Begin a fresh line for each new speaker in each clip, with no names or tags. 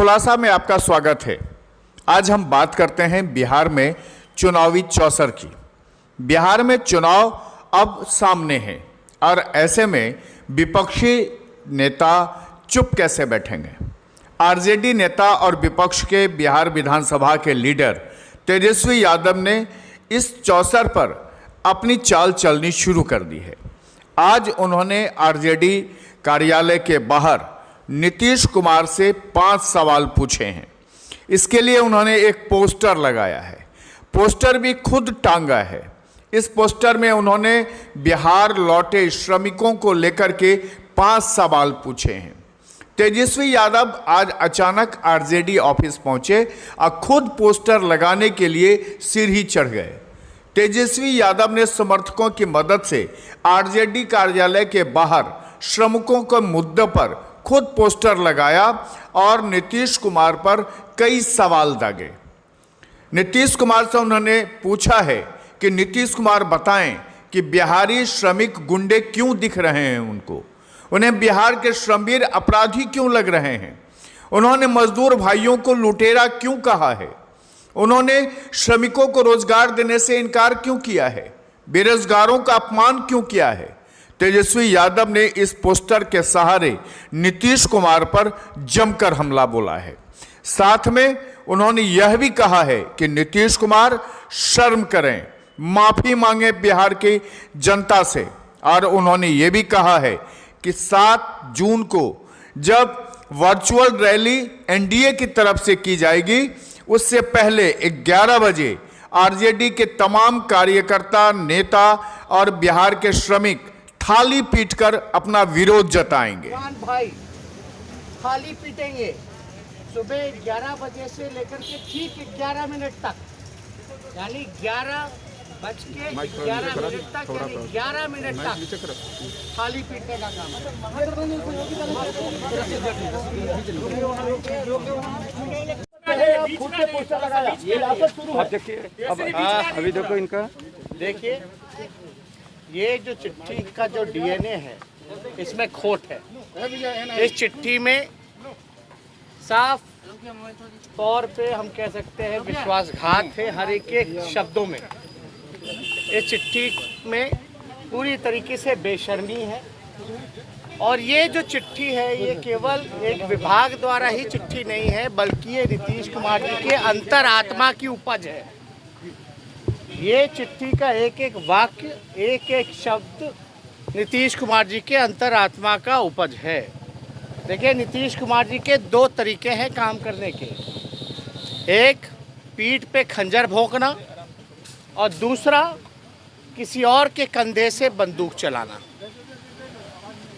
खुलासा में आपका स्वागत है। आज हम बात करते हैं बिहार में चुनावी चौसर की। बिहार में चुनाव अब सामने है और ऐसे में विपक्षी नेता चुप कैसे बैठेंगे। आरजेडी नेता और विपक्ष के बिहार विधानसभा के लीडर तेजस्वी यादव ने इस चौसर पर अपनी चाल चलनी शुरू कर दी है। आज उन्होंने आरजेडी कार्यालय के बाहर नीतीश कुमार से 5 सवाल पूछे हैं। इसके लिए उन्होंने एक पोस्टर लगाया है, पोस्टर भी खुद टांगा है। इस पोस्टर में उन्होंने बिहार लौटे श्रमिकों को लेकर के 5 सवाल पूछे हैं। तेजस्वी यादव आज अचानक आरजेडी ऑफिस पहुंचे और खुद पोस्टर लगाने के लिए सीढ़ी चढ़ गए। तेजस्वी यादव ने समर्थकों की मदद से आरजेडी कार्यालय के बाहर श्रमिकों के मुद्दे पर खुद पोस्टर लगाया और नीतीश कुमार पर कई सवाल दागे। नीतीश कुमार से उन्होंने पूछा है कि नीतीश कुमार बताएं कि बिहारी श्रमिक गुंडे क्यों दिख रहे हैं उनको, उन्हें बिहार के श्रमवीर अपराधी क्यों लग रहे हैं, उन्होंने मजदूर भाइयों को लुटेरा क्यों कहा है, उन्होंने श्रमिकों को रोजगार देने से इनकार क्यों किया है, बेरोजगारों का अपमान क्यों किया है। तेजस्वी यादव ने इस पोस्टर के सहारे नीतीश कुमार पर जमकर हमला बोला है। साथ में उन्होंने यह भी कहा है कि नीतीश कुमार शर्म करें, माफी मांगे बिहार की जनता से। और उन्होंने ये भी कहा है कि 7 जून को जब वर्चुअल रैली एनडीए की तरफ से की जाएगी, उससे पहले 11 बजे आरजेडी के तमाम कार्यकर्ता, नेता और बिहार के श्रमिक थाली पीटकर अपना विरोध जताएंगे।
भाई थाली पीटेंगे सुबह 11 बजे से लेकर के ठीक 11 मिनट तक, यानी 11:11 तक, यानी 11 मिनट तक थाली पीटने का काम है।
अभी देखो इनका,
देखिए ये जो चिट्ठी का जो डीएनए है इसमें खोट है। इस चिट्ठी में साफ तौर पे हम कह सकते हैं विश्वासघात है हर एक शब्दों में। इस चिट्ठी में पूरी तरीके से बेशर्मी है और ये जो चिट्ठी है ये केवल एक विभाग द्वारा ही चिट्ठी नहीं है, बल्कि ये नीतीश कुमार जी के अंतरात्मा की उपज है। ये चिट्ठी का एक एक वाक्य, एक एक शब्द नीतीश कुमार जी के अंतरात्मा का उपज है। देखिए, नीतीश कुमार जी के 2 तरीके हैं काम करने के, एक पीठ पे खंजर भोंकना और दूसरा किसी और के कंधे से बंदूक चलाना।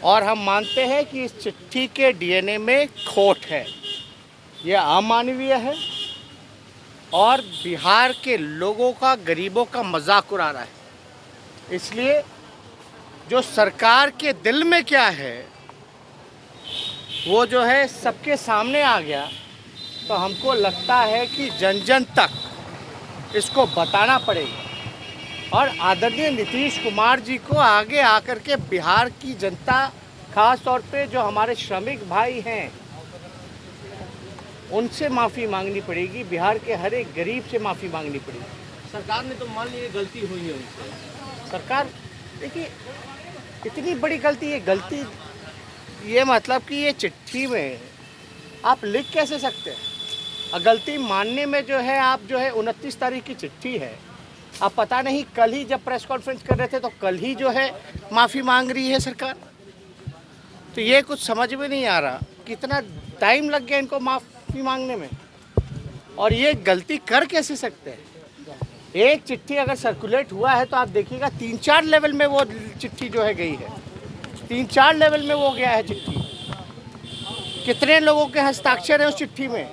और हम मानते हैं कि इस चिट्ठी के डीएनए में खोट है, यह अमानवीय है और बिहार के लोगों का, गरीबों का मजाक उड़ा रहा है। इसलिए जो सरकार के दिल में क्या है वो जो है सबके सामने आ गया, तो हमको लगता है कि जन जन तक इसको बताना पड़ेगा। और आदरणीय नीतीश कुमार जी को आगे आकर के बिहार की जनता, खास तौर पे जो हमारे श्रमिक भाई हैं, उनसे माफ़ी मांगनी पड़ेगी। बिहार के हर एक गरीब से माफ़ी मांगनी पड़ेगी।
सरकार ने तो मान ली गलती हुई है उनसे।
सरकार, देखिए इतनी बड़ी गलती, ये मतलब कि ये चिट्ठी में आप लिख कैसे सकते हैं। गलती मानने में जो है आप जो है 29 तारीख की चिट्ठी है, आप पता नहीं कल ही जब प्रेस कॉन्फ्रेंस कर रहे थे तो कल ही जो है माफ़ी मांग रही है सरकार। तो ये कुछ समझ में नहीं आ रहा कितना टाइम लग गया इनको माफ़ी मांगने में, और ये गलती कर कैसे सकते हैं। एक चिट्ठी अगर सर्कुलेट हुआ है तो आप देखिएगा 3-4 लेवल में वो चिट्ठी जो है गई है, 3-4 लेवल में वो गया है चिट्ठी। कितने लोगों के हस्ताक्षर हैं उस चिट्ठी में,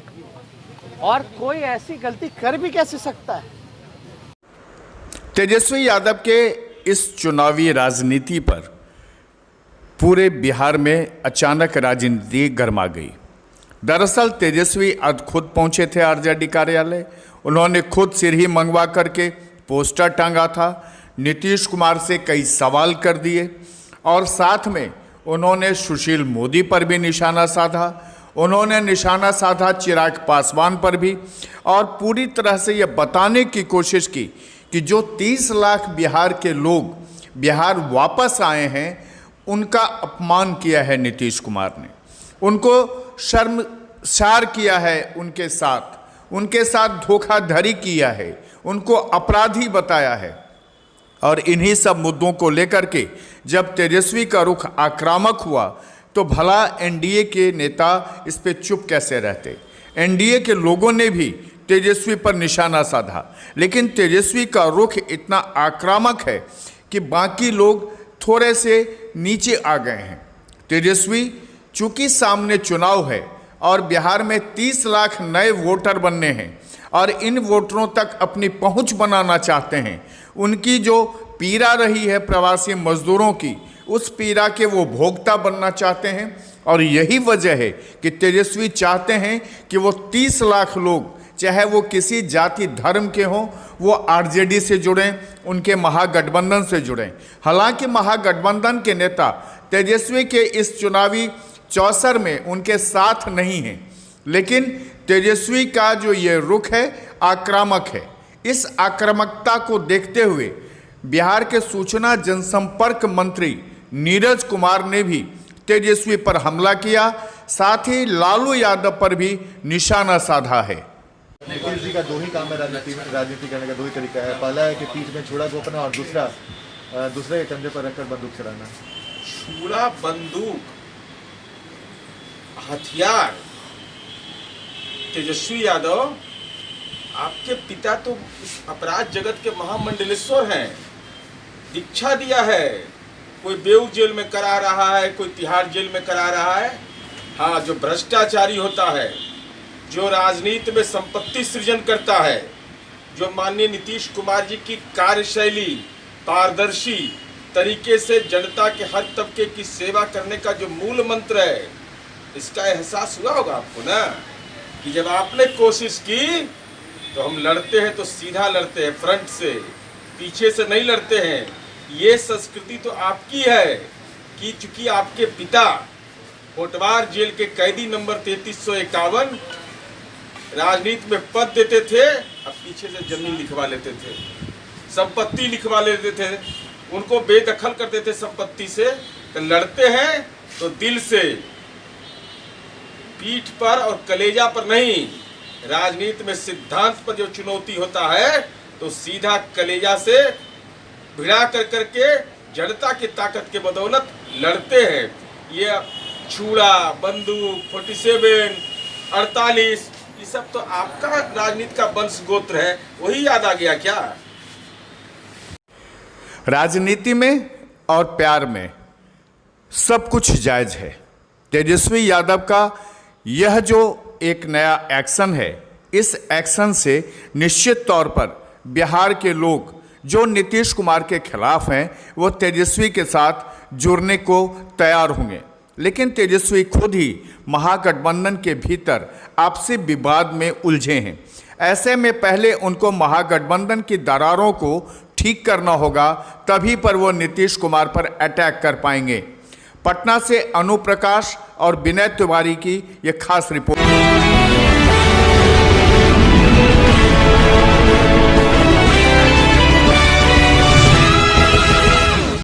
और कोई ऐसी गलती कर भी कैसे सकता है।
तेजस्वी यादव के इस चुनावी राजनीति पर पूरे बिहार में अचानक राजनीति गर्मा गई। दरअसल तेजस्वी आज खुद पहुंचे थे आरजेडी कार्यालय। उन्होंने खुद सीढ़ी मंगवा करके पोस्टर टांगा था, नीतीश कुमार से कई सवाल कर दिए और साथ में उन्होंने सुशील मोदी पर भी निशाना साधा। उन्होंने निशाना साधा चिराग पासवान पर भी और पूरी तरह से यह बताने की कोशिश की कि जो 30 लाख बिहार के लोग बिहार वापस आए हैं उनका अपमान किया है नीतीश कुमार ने, उनको शर्मसार किया है, उनके साथ धोखाधड़ी किया है, उनको अपराधी बताया है। और इन्हीं सब मुद्दों को लेकर के जब तेजस्वी का रुख आक्रामक हुआ तो भला एनडीए के नेता इस पे चुप कैसे रहते। एनडीए के लोगों ने भी तेजस्वी पर निशाना साधा, लेकिन तेजस्वी का रुख इतना आक्रामक है कि बाकी लोग थोड़े से नीचे आ गए हैं। तेजस्वी चूंकि सामने चुनाव है और बिहार में 30 लाख नए वोटर बनने हैं और इन वोटरों तक अपनी पहुंच बनाना चाहते हैं, उनकी जो पीड़ा रही है प्रवासी मजदूरों की, उस पीड़ा के वो भोक्ता बनना चाहते हैं। और यही वजह है कि तेजस्वी चाहते हैं कि वो 30 लाख लोग, चाहे वो किसी जाति धर्म के हों, वो आरजेडी से जुड़ें, उनके महागठबंधन से जुड़ें। हालांकि महागठबंधन के नेता तेजस्वी के इस चुनावी चौसर में उनके साथ नहीं हैं, लेकिन तेजस्वी का जो ये रुख है आक्रामक है। इस आक्रामकता को देखते हुए बिहार के सूचना जनसंपर्क मंत्री नीरज कुमार ने भी तेजस्वी पर हमला किया, साथ ही लालू यादव पर भी निशाना साधा है।
नीतीश जी का दो ही काम है राजनीति करने का, दो ही तरीका है। पहला है कि पीठ में छुरा घोंपना और दूसरे कंधे पर रखकर बंदूक चलाना।
छुरा, बंदूक, हथियार। तेजस्वी यादव, आपके पिता तो इस अपराध जगत के महामंडलेश्वर हैं, दीक्षा दिया है। कोई बेऊ जेल में करा रहा है, कोई तिहाड़ जेल में करा रहा है। हाँ, जो भ्रष्टाचारी होता है, जो राजनीति में संपत्ति सृजन करता है, जो माननीय नीतीश कुमार जी की कार्यशैली पारदर्शी तरीके से जनता के हर तबके की सेवा करने का जो मूल मंत्र है, इसका एहसास हुआ होगा आपको ना, कि जब आपने कोशिश की तो हम लड़ते हैं तो सीधा लड़ते हैं, फ्रंट से, पीछे से नहीं लड़ते हैं। ये संस्कृति तो आपकी है कि चूंकि आपके पिता होटवार जेल के कैदी नंबर 3351 राजनीति में पद देते थे, अब पीछे से जमीन लिखवा लेते थे, संपत्ति लिखवा लेते थे, उनको बेदखल करते थे संपत्ति से। तो लड़ते हैं तो दिल से, पीठ पर और कलेजा पर नहीं। राजनीति में सिद्धांत पर जो चुनौती होता है तो सीधा कलेजा से भिड़ा कर करके जनता की ताकत के बदौलत लड़ते हैं। ये छुरा, बंदूक, 47, 48, ये सब तो आपका राजनीति का वंश गोत्र है, वही याद आ गया क्या?
राजनीति में और प्यार में सब कुछ जायज है। तेजस्वी यादव का यह जो एक नया एक्शन है, इस एक्शन से निश्चित तौर पर बिहार के लोग जो नीतीश कुमार के खिलाफ हैं वो तेजस्वी के साथ जुड़ने को तैयार होंगे। लेकिन तेजस्वी खुद ही महागठबंधन के भीतर आपसी विवाद में उलझे हैं। ऐसे में पहले उनको महागठबंधन की दरारों को ठीक करना होगा, तभी पर वो नीतीश कुमार पर अटैक कर पाएंगे। पटना से अनु प्रकाश और विनय तिवारी की ये खास रिपोर्ट।